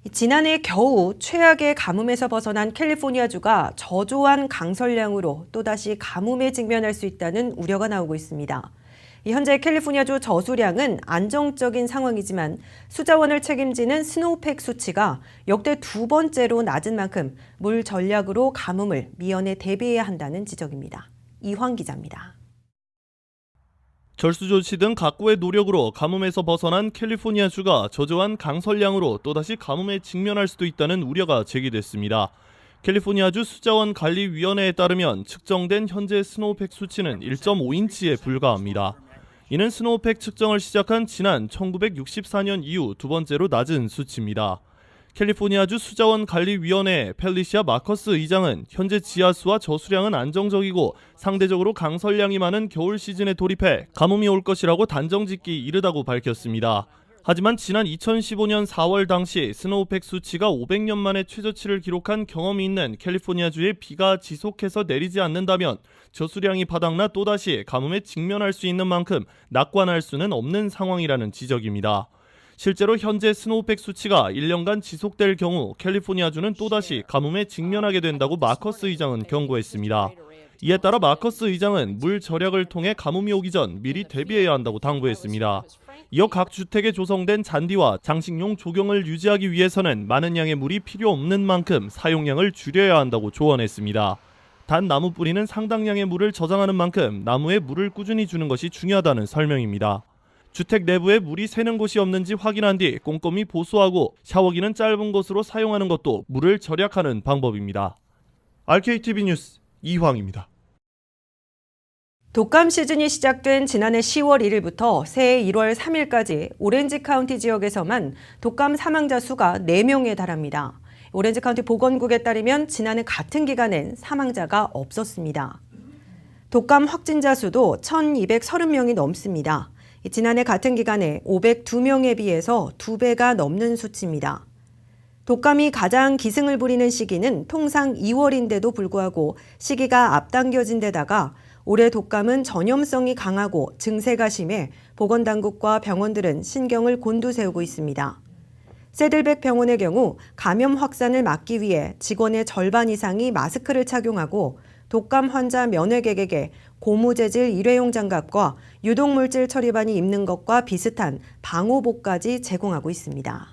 지난해 겨우 최악의 가뭄에서 벗어난 캘리포니아주가 저조한 강설량으로 또다시 가뭄에 직면할 수 있다는 우려가 나오고 있습니다. 현재 캘리포니아주 저수량은 안정적인 상황이지만 수자원을 책임지는 스노우팩 수치가 역대 두 번째로 낮은 만큼 물 전략으로 가뭄을 미연에 대비해야 한다는 지적입니다. 이황 기자입니다. 절수 조치 등 각고의 노력으로 가뭄에서 벗어난 캘리포니아주가 저조한 강설량으로 또다시 가뭄에 직면할 수도 있다는 우려가 제기됐습니다. 캘리포니아주 수자원관리위원회에 따르면 측정된 현재 스노우팩 수치는 1.5인치에 불과합니다. 이는 스노우팩 측정을 시작한 지난 1964년 이후 두 번째로 낮은 수치입니다. 캘리포니아주 수자원관리위원회 펠리시아 마커스 의장은 현재 지하수와 저수량은 안정적이고 상대적으로 강설량이 많은 겨울 시즌에 돌입해 가뭄이 올 것이라고 단정짓기 이르다고 밝혔습니다. 하지만 지난 2015년 4월 당시 스노우팩 수치가 500년 만에 최저치를 기록한 경험이 있는 캘리포니아주에 비가 지속해서 내리지 않는다면 저수량이 바닥나 또다시 가뭄에 직면할 수 있는 만큼 낙관할 수는 없는 상황이라는 지적입니다. 실제로 현재 스노우팩 수치가 1년간 지속될 경우 캘리포니아주는 또다시 가뭄에 직면하게 된다고 마커스 의장은 경고했습니다. 이에 따라 마커스 의장은 물 절약을 통해 가뭄이 오기 전 미리 대비해야 한다고 당부했습니다. 이어 각 주택에 조성된 잔디와 장식용 조경을 유지하기 위해서는 많은 양의 물이 필요 없는 만큼 사용량을 줄여야 한다고 조언했습니다. 단 나무 뿌리는 상당량의 물을 저장하는 만큼 나무에 물을 꾸준히 주는 것이 중요하다는 설명입니다. 주택 내부에 물이 새는 곳이 없는지 확인한 뒤 꼼꼼히 보수하고 샤워기는 짧은 곳으로 사용하는 것도 물을 절약하는 방법입니다. RKTV 뉴스 이황입니다. 독감 시즌이 시작된 지난해 10월 1일부터 새해 1월 3일까지 오렌지 카운티 지역에서만 독감 사망자 수가 4명에 달합니다. 오렌지 카운티 보건국에 따르면 지난해 같은 기간엔 사망자가 없었습니다. 독감 확진자 수도 1,230명이 넘습니다. 지난해 같은 기간에 502명에 비해서 2배가 넘는 수치입니다. 독감이 가장 기승을 부리는 시기는 통상 2월인데도 불구하고 시기가 앞당겨진 데다가 올해 독감은 전염성이 강하고 증세가 심해 보건당국과 병원들은 신경을 곤두세우고 있습니다. 세들백 병원의 경우 감염 확산을 막기 위해 직원의 절반 이상이 마스크를 착용하고 독감 환자 면회객에게 고무재질 일회용 장갑과 유독물질 처리반이 입는 것과 비슷한 방호복까지 제공하고 있습니다.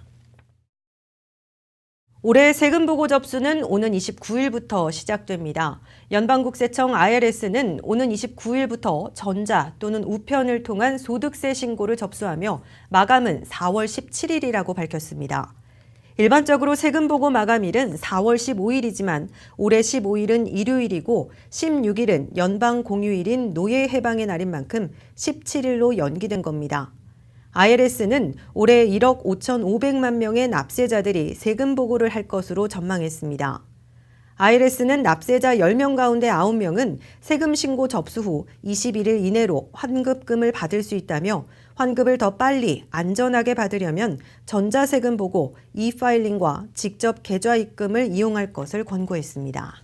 올해 세금 보고 접수는 오는 29일부터 시작됩니다. 연방국세청 IRS는 오는 29일부터 전자 또는 우편을 통한 소득세 신고를 접수하며 마감은 4월 17일이라고 밝혔습니다. 일반적으로 세금 보고 마감일은 4월 15일이지만 올해 15일은 일요일이고 16일은 연방 공휴일인 노예 해방의 날인 만큼 17일로 연기된 겁니다. IRS는 올해 1억 5,500만 명의 납세자들이 세금 보고를 할 것으로 전망했습니다. IRS는 납세자 10명 가운데 9명은 세금 신고 접수 후 21일 이내로 환급금을 받을 수 있다며 환급을 더 빨리 안전하게 받으려면 전자세금 보고 e-파일링과 직접 계좌 입금을 이용할 것을 권고했습니다.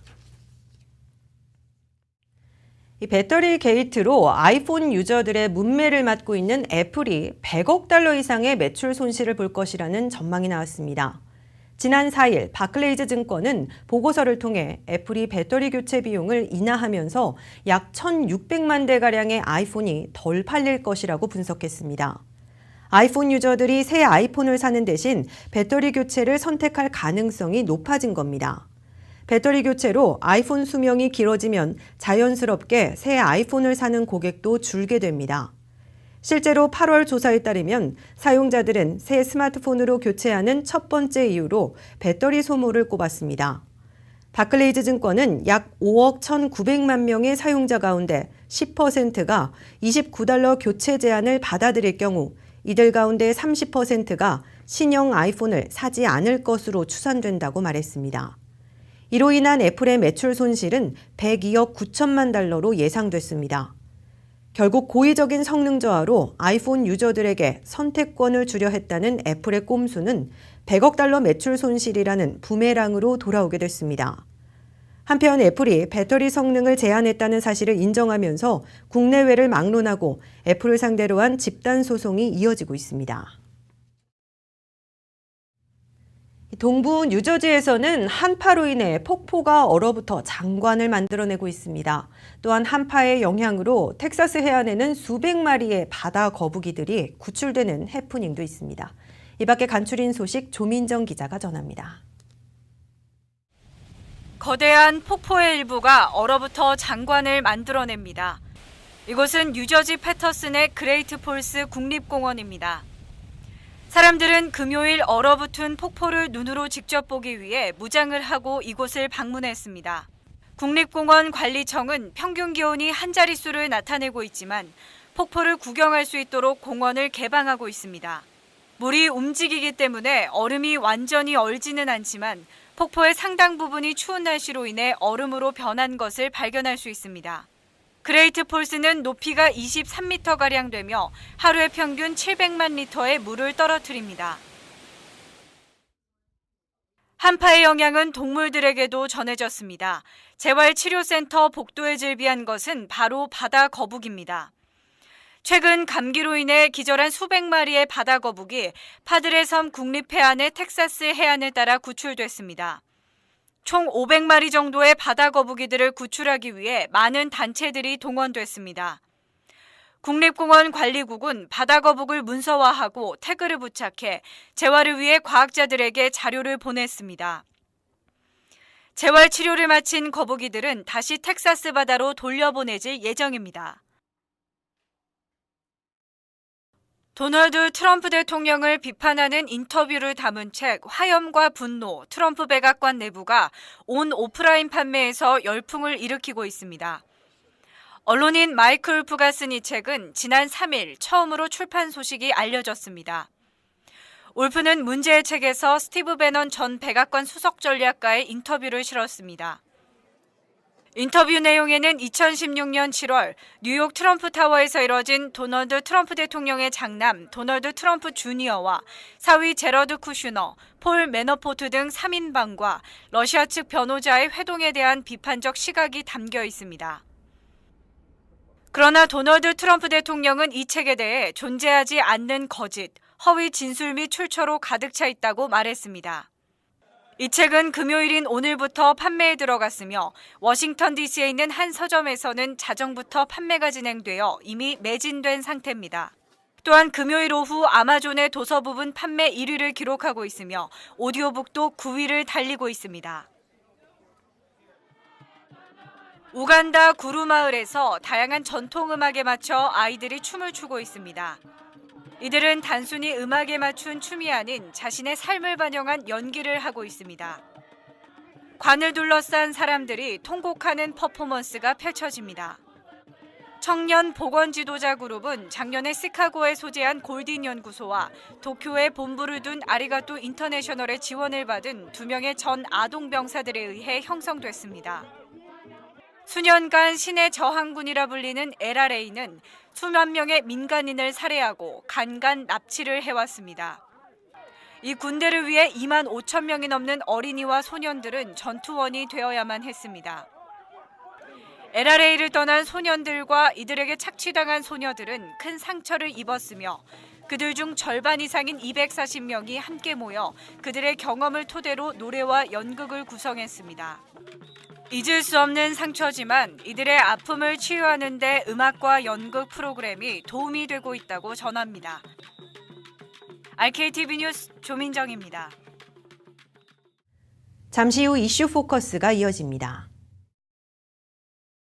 이 배터리 게이트로 아이폰 유저들의 문매를 맡고 있는 애플이 100억 달러 이상의 매출 손실을 볼 것이라는 전망이 나왔습니다. 지난 4일 바클레이즈 증권은 보고서를 통해 애플이 배터리 교체 비용을 인하하면서 약 1,600만 대가량의 아이폰이 덜 팔릴 것이라고 분석했습니다. 아이폰 유저들이 새 아이폰을 사는 대신 배터리 교체를 선택할 가능성이 높아진 겁니다. 배터리 교체로 아이폰 수명이 길어지면 자연스럽게 새 아이폰을 사는 고객도 줄게 됩니다. 실제로 8월 조사에 따르면 사용자들은 새 스마트폰으로 교체하는 첫 번째 이유로 배터리 소모를 꼽았습니다. 바클레이즈 증권은 약 5억 1,900만 명의 사용자 가운데 10%가 29달러 교체 제안을 받아들일 경우 이들 가운데 30%가 신형 아이폰을 사지 않을 것으로 추산된다고 말했습니다. 이로 인한 애플의 매출 손실은 102억 9천만 달러로 예상됐습니다. 결국 고의적인 성능 저하로 아이폰 유저들에게 선택권을 주려 했다는 애플의 꼼수는 100억 달러 매출 손실이라는 부메랑으로 돌아오게 됐습니다. 한편 애플이 배터리 성능을 제한했다는 사실을 인정하면서 국내외를 막론하고 애플을 상대로 한 집단 소송이 이어지고 있습니다. 동부 뉴저지에서는 한파로 인해 폭포가 얼어붙어 장관을 만들어내고 있습니다. 또한 한파의 영향으로 텍사스 해안에는 수백 마리의 바다 거북이들이 구출되는 해프닝도 있습니다. 이 밖에 간추린 소식 조민정 기자가 전합니다. 거대한 폭포의 일부가 얼어붙어 장관을 만들어냅니다. 이곳은 뉴저지 패터슨의 그레이트 폴스 국립공원입니다. 사람들은 금요일 얼어붙은 폭포를 눈으로 직접 보기 위해 무장을 하고 이곳을 방문했습니다. 국립공원 관리청은 평균 기온이 한 자릿수를 나타내고 있지만 폭포를 구경할 수 있도록 공원을 개방하고 있습니다. 물이 움직이기 때문에 얼음이 완전히 얼지는 않지만 폭포의 상당 부분이 추운 날씨로 인해 얼음으로 변한 것을 발견할 수 있습니다. 그레이트 폴스는 높이가 23m가량 되며 하루에 평균 700만 리터의 물을 떨어뜨립니다. 한파의 영향은 동물들에게도 전해졌습니다. 재활치료센터 복도에 즐비한 것은 바로 바다 거북입니다. 최근 감기로 인해 기절한 수백 마리의 바다 거북이 파드레 섬 국립해안의 텍사스 해안을 따라 구출됐습니다. 총 500마리 정도의 바다 거북이들을 구출하기 위해 많은 단체들이 동원됐습니다. 국립공원 관리국은 바다 거북을 문서화하고 태그를 부착해 재활을 위해 과학자들에게 자료를 보냈습니다. 재활 치료를 마친 거북이들은 다시 텍사스 바다로 돌려보내질 예정입니다. 도널드 트럼프 대통령을 비판하는 인터뷰를 담은 책 화염과 분노, 트럼프 백악관 내부가 온 오프라인 판매에서 열풍을 일으키고 있습니다. 언론인 마이클 울프가 쓴 이 책은 지난 3일 처음으로 출판 소식이 알려졌습니다. 울프는 문제의 책에서 스티브 배넌 전 백악관 수석 전략가의 인터뷰를 실었습니다. 인터뷰 내용에는 2016년 7월 뉴욕 트럼프 타워에서 이뤄진 도널드 트럼프 대통령의 장남 도널드 트럼프 주니어와 사위 제러드 쿠슈너, 폴 매너포트 등 3인방과 러시아 측 변호자의 회동에 대한 비판적 시각이 담겨 있습니다. 그러나 도널드 트럼프 대통령은 이 책에 대해 존재하지 않는 거짓, 허위 진술 및 출처로 가득 차 있다고 말했습니다. 이 책은 금요일인 오늘부터 판매에 들어갔으며 워싱턴 DC에 있는 한 서점에서는 자정부터 판매가 진행되어 이미 매진된 상태입니다. 또한 금요일 오후 아마존의 도서 부분 판매 1위를 기록하고 있으며 오디오북도 9위를 달리고 있습니다. 우간다 구루마을에서 다양한 전통 음악에 맞춰 아이들이 춤을 추고 있습니다. 이들은 단순히 음악에 맞춘 춤이 아닌 자신의 삶을 반영한 연기를 하고 있습니다. 관을 둘러싼 사람들이 통곡하는 퍼포먼스가 펼쳐집니다. 청년 보건 지도자 그룹은 작년에 시카고에 소재한 골딘 연구소와 도쿄에 본부를 둔 아리가또 인터내셔널의 지원을 받은 2명의 전 아동 병사들에 의해 형성됐습니다. 수년간 신의 저항군이라 불리는 LRA는 수만 명의 민간인을 살해하고 간간 납치를 해왔습니다. 이 군대를 위해 2만 5천 명이 넘는 어린이와 소년들은 전투원이 되어야만 했습니다. LRA를 떠난 소년들과 이들에게 착취당한 소녀들은 큰 상처를 입었으며 그들 중 절반 이상인 240명이 함께 모여 그들의 경험을 토대로 노래와 연극을 구성했습니다. 잊을 수 없는 상처지만 이들의 아픔을 치유하는 데 음악과 연극 프로그램이 도움이 되고 있다고 전합니다. RKTV 뉴스 조민정입니다. 잠시 후 이슈 포커스가 이어집니다.